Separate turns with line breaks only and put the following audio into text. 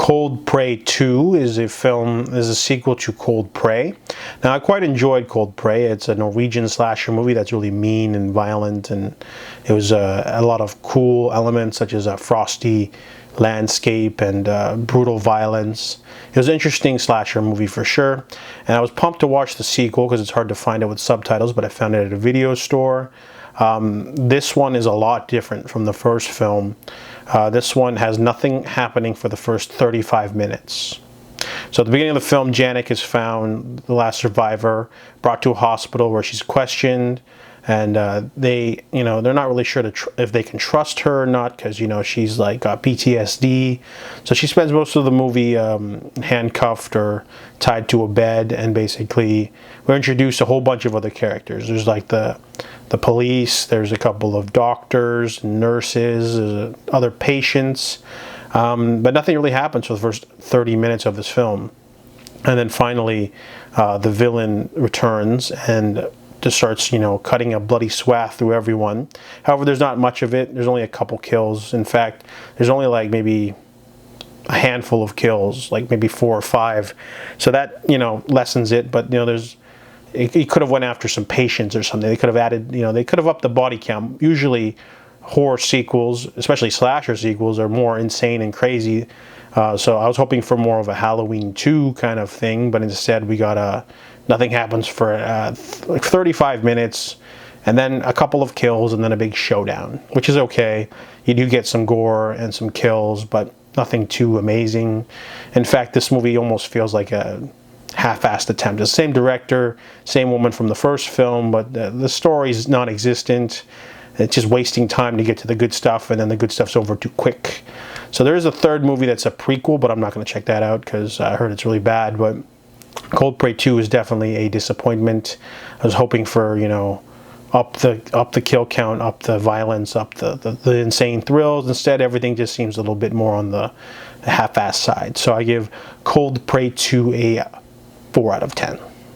Cold Prey 2 is a sequel to Cold Prey. Now, I quite enjoyed Cold Prey. It's a Norwegian slasher movie that's really mean and violent, and it was a lot of cool elements such as a frosty landscape and brutal violence. It was an interesting slasher movie for sure, and I was pumped to watch the sequel because it's hard to find it with subtitles, but I found it at a video store. This one is a lot different from the first film. This one has nothing happening for the first 35 minutes. So at the beginning of the film, Jannicke is found, the last survivor, brought to a hospital where she's questioned, and they're not really sure if they can trust her or not, because she's like got PTSD. So she spends most of the movie handcuffed or tied to a bed, and basically we're introduced to a whole bunch of other characters. There's like the police, there's a couple of doctors, nurses, other patients, but nothing really happens for the first 30 minutes of this film. And then finally, the villain returns and just starts, cutting a bloody swath through everyone. However, there's not much of it. There's only a couple kills. In fact, there's only like maybe a handful of kills, like maybe 4 or 5. So that, lessens it. But, he could have went after some patients or something. They could have added, they could have upped the body count. Usually horror sequels, especially slasher sequels, are more insane and crazy. So I was hoping for more of a Halloween 2 kind of thing, but instead we got nothing happens for like 35 minutes, and then a couple of kills, and then a big showdown, which is okay. You do get some gore and some kills, but nothing too amazing. In fact, this movie almost feels like a half-assed attempt. It's the same director, same woman from the first film, but the story's non-existent. It's just wasting time to get to the good stuff, and then the good stuff's over too quick. So there is a third movie that's a prequel, but I'm not going to check that out because I heard it's really bad. But Cold Prey 2 is definitely a disappointment. I was hoping for, up the kill count, up the violence, up the insane thrills. Instead, everything just seems a little bit more on the half-assed side. So I give Cold Prey 2 a 4 out of 10.